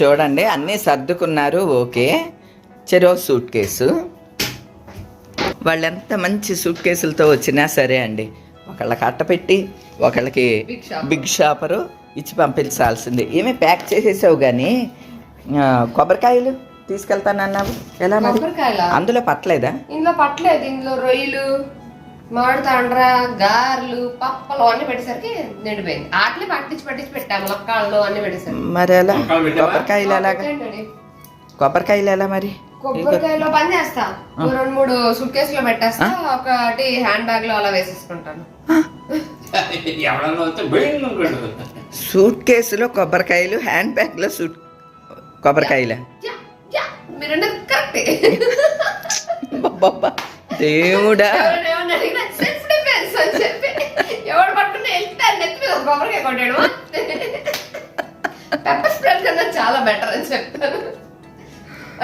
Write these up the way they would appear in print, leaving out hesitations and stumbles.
చూడండి అన్నీ సర్దుకున్నారు. ఓకే, చెరో సూట్ కేసు. వాళ్ళు ఎంత మంచి సూట్ కేసులతో వచ్చినా సరే అండి, ఒకళ్ళకి అట్టపెట్టి ఒకళ్ళకి బిగ్ షాపరు ఇచ్చి పంపించాల్సిందే. ఏమీ ప్యాక్ చేసేసావు కానీ కొబ్బరికాయలు తీసుకెళ్తానన్నావు ఎలా మరి? అందులో పట్టలేదా? ఇందులో పట్టలేదు. ఇందులో రొయ్యలు, మామిడి తాండ్ర, గారెలు, పప్పలు అన్ని పెట్టేసరికి నిండిపోయింది. ఆటలే పట్టించి పెట్టాము. లొక్కాళ్ళు అన్ని పెట్టేసరికి మరి ఎలా కొబ్బరికాయలు ఎలాగా? కొబ్బరికాయలు ఎలా మరి? కొబ్బరికాయలో పని చేస్తా. 2-3 సూట్ కేసులో పెట్టేస్తా, ఒకటి హ్యాండ్ బ్యాగ్ లో అలా వేసేసుకుంటాను. సూట్ కేసులో కొబ్బరికాయలు, హ్యాండ్ బ్యాగ్ లో కొబ్బరికాయలు. మీరు కరెక్టే. దేవుడా, ఎవడు పట్టుకుని వెళ్తారు నెత్తి మీద కొబ్బరికాయ కొట్టాడు. పెప్పర్ స్ప్రే కన్నా చాలా బెటర్ అని చెప్తాను.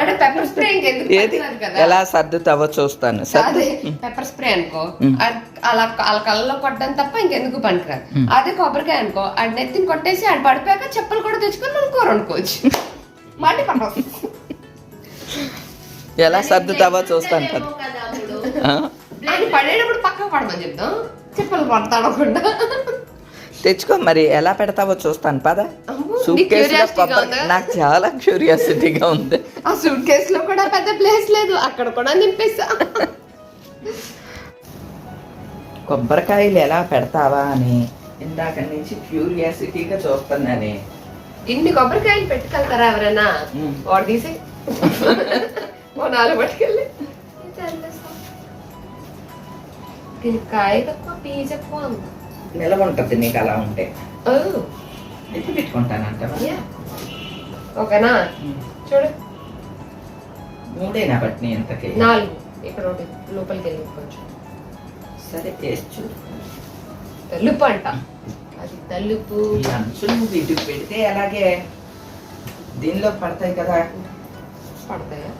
అంటే పెప్పర్ స్ప్రే ఇంకెందుకు కదా, ఎలా సర్దుతావో చూస్తాను. పెప్పర్ స్ప్రే అనుకో అలా కళ్ళలో కొట్టడం తప్ప ఇంకెందుకు పనికిరాదు. అదే కొబ్బరికాయ అనుకో ఆడి నెత్తిని కొట్టేసి ఆడు పడిపోయాక చెప్పులు కూడా తెచ్చుకొని మనం కూర వండుకోవచ్చు. మళ్ళీ పట్టు ఎలా సర్దుతావో చూస్తాను కదా. పడేటప్పుడు పక్కకు పడమని చెప్తాం, చెప్పులు పడతాడకుండా తెచ్చుకో. మరి ఎలా పెడతావో చూస్తాను పద. సూట్ కేసులో నాకు చాలా క్యూరియాసిటీగా ఉంది. ఆ సూట్ కేసులో కూడా పెద్ద ప్లేస్ లేదు, అక్కడ కూడా నింపేసా. కొబ్బరికాయలు ఎలా పెడతావా అని ఇందాక నుంచి క్యూరియాసిటీగా చూస్తున్నానే. ఇన్ని కొబ్బరికాయలు పెట్టుకెళ్తారా ఎవరైనా? వాడు తీసి 4 పట్టుకెళ్ళి దీనికి కాయ తక్కువ పీజ్ ఎక్కువ ఉంది. నిలవ ఉంటుంది నీకు అలా ఉంటే. ఎత్తి పెట్టుకుంటానంట. ఓకేనా? చూడు 3 పట్టినాయి ఎంతకి? 4. ఇక్కడ ఒకటి లోపలికి వెళ్ళి కొంచెం. సరే టేస్ట్ చూడు. తల్లుపు అంట, అది తల్లుపు. అంచులు వీటికి పెడితే అలాగే దీనిలో పడతాయి కదా. పడతాయా?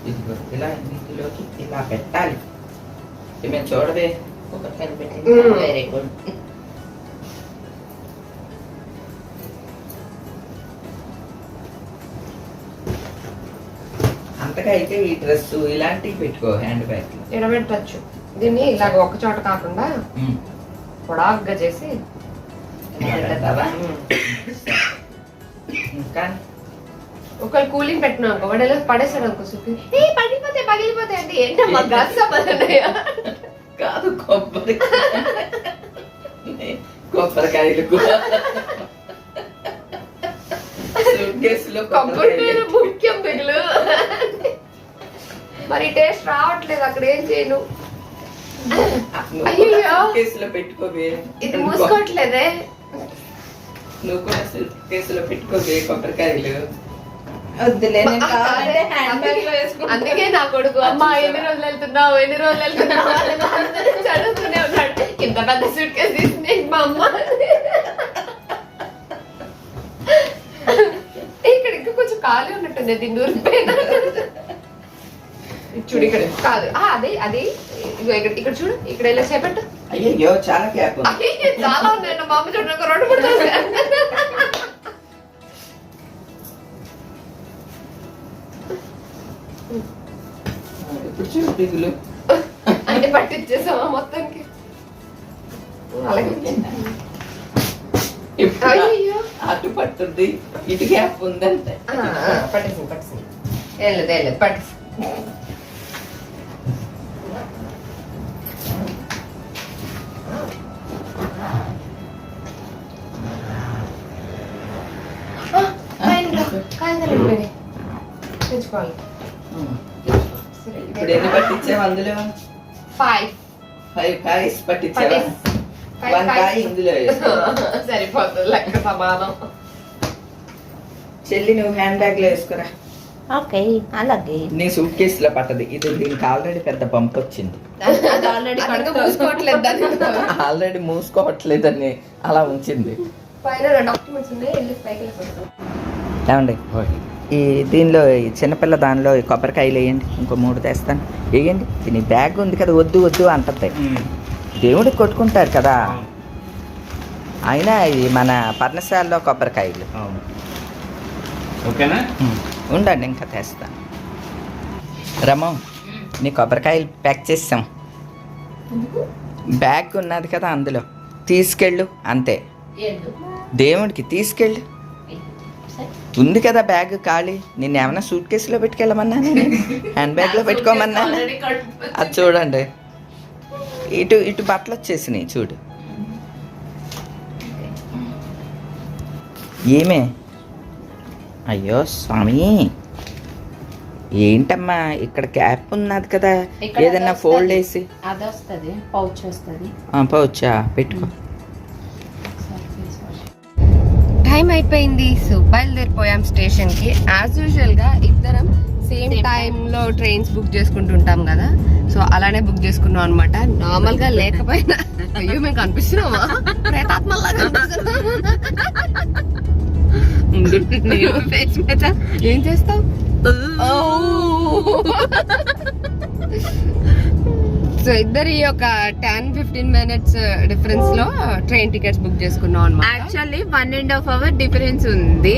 ఇదిగో ఇలా వీటిలోకి ఇలా పెట్టాలి. మేము చూడవే కొబ్బరికాయలు పెట్టి. Very good. అంతగా అయితే ఈ డ్రెస్ ఇలాంటివి పెట్టుకో హ్యాండ్ బ్యాగ్ లో. ఎడబెట్టచ్చు దీన్ని ఇలాగ ఒక చోట కాకుండా పొడాగ్గా చేసి. ఇంకా ఒకళ్ళు కూలింగ్ పెట్టినా అనుకో, వాడు పడేసాడు అనుకో, సుఖి పగిలిపోతాయి అంటే ఏంటమ్మా కాదు కొబ్బరికాయలు కొబ్బరికాయలు ముఖ్యం పిల్లలు. మరి టేస్ట్ రావట్లేదు, అక్కడ ఏం చేయను. కేసులో పెట్టుకోవే. ఇది మూసుకోవట్లేదే. నువ్వు కూడా కేసులో పెట్టుకోవే కొబ్బరికాయలు. అందుకే నా కొడుకు అమ్మా ఎన్ని రోజులు వెళ్తున్నావు చదువుతూనే ఉన్నాడు. ఇంత పెద్ద సూట్ కేసు తీసింది మా అమ్మ. ఇక్కడ ఇంకా కొంచెం ఖాళీ ఉన్నట్టుంది, దీన్ని దూరిపోయినా. చూడు ఇక్కడ కాదు, అదే అదే ఇక్కడ చూడు, ఇక్కడ ఇలా చేపట్టు. అయ్యో చాలా గ్యాప్, చాలా ఉన్నాయండి. మా అమ్మ చూడండి, 2-3 చూసాను. అంటే పట్టించేసామా మొత్తానికి? అటు పట్టుద్ది, ఇటు గ్యాప్ ఉందంటే పట్టేసింది. ఏం లేదు పట్టేసి. తెచ్చుకోవాలి. ఇప్పుడు ఎన్ని పట్టించావు అందులో? 5 కాయస్ పట్టించావా? 1 కాయ ఇందులో సరిపోతుంది, లెక్క సమానం. చెల్లి నువ్వు హ్యాండ్ బ్యాగ్ లో వేసుకురా. ఓకే అలాగే. నీ సూట్ కేసు లో పట్టదు ఇది. దీనికి ఆల్రెడీ పెద్ద పంప్ వచ్చింది. ఆల్రెడీ మూసుకోవట్లేదని అలా ఉంచింది. ఏమండి ఈ దీనిలో చిన్నపిల్ల దానిలో కొబ్బరికాయలు వేయండి. ఇంకో 3 తెస్తాను, వేయండి. దీని బ్యాగ్ ఉంది కదా, వద్దు అంటుంది. దేవుడికి కొట్టుకుంటారు కదా. అయినా ఇది మన పర్ణశాలలో కొబ్బరికాయలు. ఓకేనా? ఉండండి ఇంకా తెస్తాను. రమో నీ కొబ్బరికాయలు ప్యాక్ చేసాం. బ్యాగ్ ఉన్నది కదా అందులో తీసుకెళ్ళు అంతే. దేవుడికి తీసుకెళ్ళు. ఉంది కదా బ్యాగ్ ఖాళీ. నిన్న ఏమైనా సూట్ కేసులో పెట్టుకెళ్ళమన్నా, హ్యాండ్ బ్యాగ్లో పెట్టుకోమన్నా. అది చూడండి, ఇటు ఇటు బట్టలు వచ్చేసినాయి చూడు. ఏమే అయ్యో స్వామి, ఏంటమ్మా ఇక్కడ క్యాప్ ఉన్నది కదా, ఏదన్నా ఫోల్డ్ వేసి. అది వస్తుంది, పౌచ్ వస్తుంది. పోవచ్చా, పెట్టుకో. టైం అయిపోయింది, సో బయలుదేరిపోయాం స్టేషన్ కి. యాజ్ యూజువల్ గా ఇద్దరం సేమ్ టైంలో ట్రైన్స్ బుక్ చేసుకుంటుంటాం కదా, సో అలానే బుక్ చేసుకున్నాం అనమాట. నార్మల్ గా లేకపోయినా అయ్యో మేము కనిపిస్తున్నామా ప్రేతాత్మల్లాగా ఫేస్ మీద ఏం చేస్తావు? సో ఇద్దరి ఒక 10-15 minutes డిఫరెన్స్ లో ట్రైన్ టికెట్స్ బుక్ చేసుకున్నాం అన్నమాట. యాక్చువల్లీ 1.5 hour డిఫరెన్స్ ఉంది.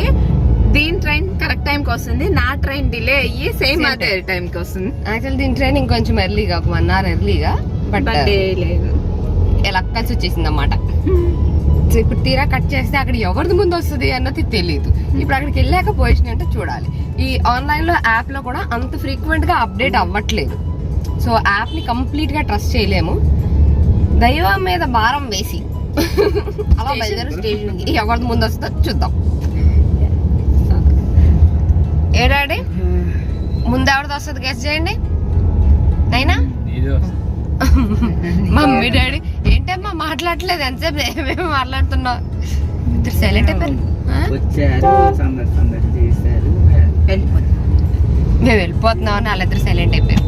దీని ట్రైన్ కరెక్ట్ టైం కి వస్తుంది, నా ట్రైన్ డిలే అయ్యి సేమ్ అదే టైం కి వస్తుంది. యాక్చువల్ దీని ట్రైన్ ఇంకొంచెం ఎర్లీగా, ఒక 1 hour ఎర్లీగా, బట్ లేదు ఇలా కలిసి వచ్చేసింది అన్నమాట. సో ఇప్పుడు తీరా కట్ చేస్తే అక్కడ ఎవరిది ముందు వస్తుంది అన్నది తెలియదు. ఇప్పుడు అక్కడికి వెళ్ళాక పొజిషన్ అంటే చూడాలి. ఈ ఆన్లైన్ లో యాప్ లో కూడా అంత ఫ్రీక్వెంట్ గా అప్డేట్ అవ్వట్లేదు. సో యాప్ ని కంప్లీట్ గా ట్రస్ట్ చేయలేము. దైవం మీద భారం వేసి అలా బయలుదేరి స్టేషన్ కి ఎవరిది ముందు వస్తుందో చూద్దాం. ఏ డాడీ ముందు ఎవరిది వస్తుంది గెస్ చేయండి. అయినా మమ్మీ డాడీ ఏంటమ్మా మాట్లాడట్లేదు, ఎంతసేపు ఏమేమి మాట్లాడుతున్నావు? ఇద్దరు సైలెంట్ అయిపోయారు. మేము వెళ్ళిపోతున్నాం అని వాళ్ళిద్దరు సైలెంట్ అయిపోయారు.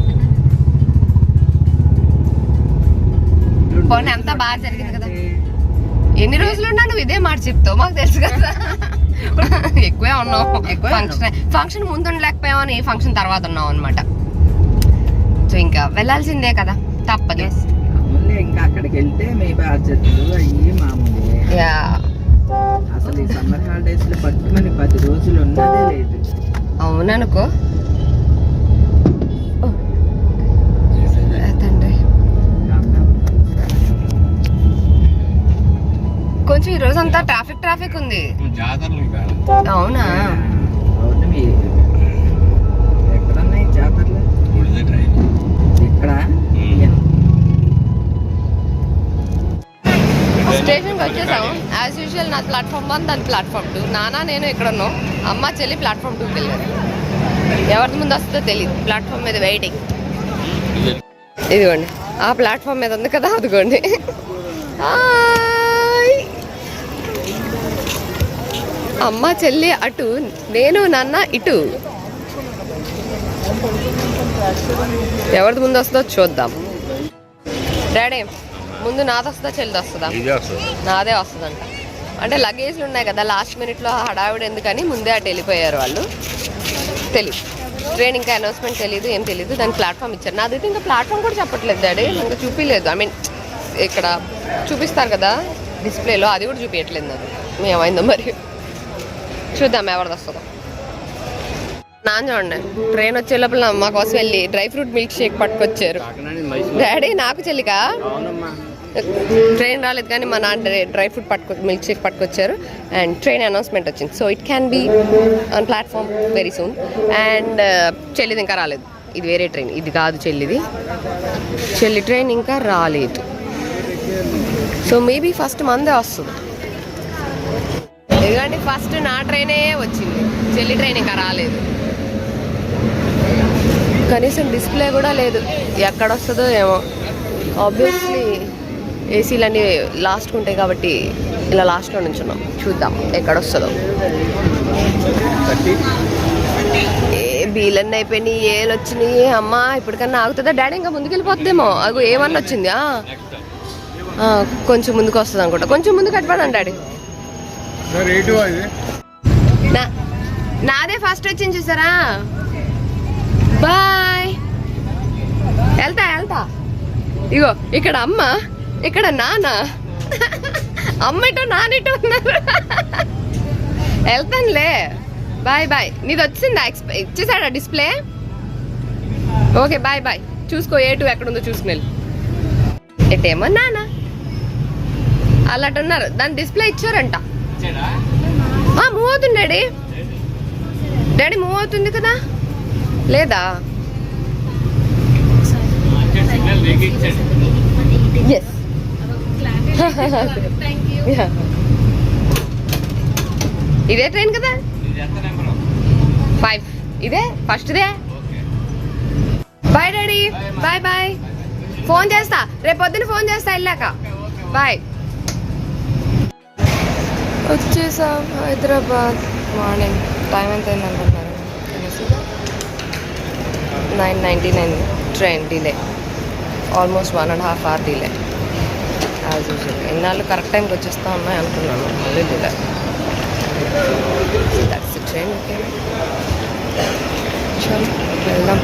పోనీ అంతా బాగా జరిగింది కదా. ఎన్ని రోజులు ఉన్నా నువ్వు ఇదే మాట చెప్తావు, మాకు తెలుసు కదా. ఎక్కువే ఉన్నావు. ఫంక్షన్ ముందు ఉండలేకపోయామని ఫంక్షన్ తర్వాత ఉన్నావు అనమాట. సో ఇంకా వెళ్ళాల్సిందే కదా, తప్పదు. ఇంకా అక్కడికి వెళ్తే మీ బాధ్యతలు అయ్యి మామూలే. అసలు ఈ సమ్మర్ హాలిడేస్ లో పట్టుమని 10 రోజులు ఉన్నదే లేదు. అవుననుకో తండ్రి. కొంచెం ఈ రోజు అంతా ట్రాఫిక్ ఉంది. అవునా? ఎక్కడున్నాయి జాతరలు? ఇక్కడ స్టేషన్కి వచ్చేసాము. యాజ్ యూజువల్ నా ప్లాట్ఫామ్ 1, దాని ప్లాట్ఫామ్ 2. నాన్న నేను ఇక్కడ ఉన్నాం. అమ్మ చెల్లి ప్లాట్ఫామ్ 2కి వెళ్ళారు. ఎవరి ముందు వస్తుందో తెలియదు. ప్లాట్ఫామ్ మీద వెయిటింగ్. ఇదిగోండి ఆ ప్లాట్ఫామ్ మీద ఉంది కదా, అదిగోండి. అమ్మ చెల్లి అటు, నేను నాన్న ఇటు. ఎవరిది ముందు వస్తుందో చూద్దాం. డాడీ ముందు నాది వస్తుందా చెల్లిది వస్తుందా? నాదే వస్తుందంట. అంటే లగేజ్లు ఉన్నాయి కదా, లాస్ట్ మినిట్లో హడావిడి ఎందుకని ముందే అటు వెళ్ళిపోయారు వాళ్ళు. తెలియదు, ట్రైన్ ఇంకా అనౌన్స్మెంట్ తెలియదు, ఏం తెలియదు. దాని ప్లాట్ఫామ్ ఇచ్చారు. నాదైతే ఇంకా ప్లాట్ఫామ్ కూడా చెప్పట్లేదు డాడీ, ఇంకా చూపించలేదు. ఐ మీన్ ఇక్కడ చూపిస్తారు కదా డిస్ప్లేలో, అది కూడా చూపించట్లేదు నాకు. ఏమైందో మరి చూద్దాం ఎవరిది వస్తుందో. నాన్న చూడండి, ట్రైన్ వచ్చే లోపల మా కోసం వెళ్ళి డ్రై ఫ్రూట్ మిల్క్ షేక్ పట్టుకొచ్చారు. డాడీ నాకు చెల్లికా ట్రైన్ రాలేదు కానీ మా నాన్న డ్రై ఫ్రూట్ మిల్క్ షేక్ పట్టుకొచ్చారు. అండ్ ట్రైన్ అనౌన్స్మెంట్ వచ్చింది. So it can be on platform very soon. And చెల్లిది ఇంకా రాలేదు. ఇది వేరే ట్రైన్, ఇది కాదు చెల్లిది. చెల్లి ట్రైన్ ఇంకా రాలేదు. సో మేబీ ఫస్ట్ మందే వస్తుంది. ఎందుకంటే ఫస్ట్ నా ట్రైనే వచ్చింది, చెల్లి ట్రైన్ ఇంకా రాలేదు. కనీసం డిస్ప్లే కూడా లేదు, ఎక్కడ వస్తుందో ఏమో. ఆబ్వియస్లీ ఏసీలన్నీ లాస్ట్కి ఉంటాయి కాబట్టి ఇలా లాస్ట్లో నుంచున్నాం. చూద్దాం ఎక్కడ వస్తుందో. బీలన్నీ అయిపోయినాయి, ఏలు వచ్చినాయి. అమ్మ ఇప్పటికన్నా ఆగుతుందా డాడీ? ఇంకా ముందుకు వెళ్ళిపోతుందేమో. అగో ఏమన్నా వచ్చింది, కొంచెం ముందుకు వస్తుంది అనుకుంటా. కొంచెం ముందుకు కట్టపడండి డాడీ. నాదే ఫస్ట్ వచ్చింది చూసారా. బాయ్. వెళ్తా. ఇగో ఇక్కడ అమ్మ, ఇక్కడ నాన్న. అమ్మ ఇటో నాన్న ఇటో ఉన్నారు. వెళ్తానులే. Bye bye. నీది వచ్చిందా? ఇచ్చేసాడా డిస్ప్లే? Okay bye bye. చూసుకో A2 ఎక్కడుందో చూసుకుని వెళ్ళి. ఎటేమో నాన్న అలాంటున్నారు. దాని డిస్ప్లే ఇచ్చారంట. మూవ్ అవుతుంది డాడీ. డాడీ మూవ్ అవుతుంది కదా లేదా? ఎస్. ఇదే ట్రైన్ కదా? 5. ఇదే ఫస్ట్దే. Bye daddy. Bye bye. Phone చేస్తా రేపు పొద్దున్న, ఫోన్ చేస్తా వెళ్ళాక. బాయ్. వచ్చేసాం హైదరాబాద్. మార్నింగ్ టైం ఎంత అయింది అనుకుంటున్నారు? 9:99 train delay. Almost 1.5 hour delay as usual. ఎన్నాళ్ళు కరెక్ట్ టైంకి వచ్చేస్తా ఉన్నాయి అనుకున్నాను, మళ్ళీ డిలే. That's train. ఓకే చలో వెళ్దాం.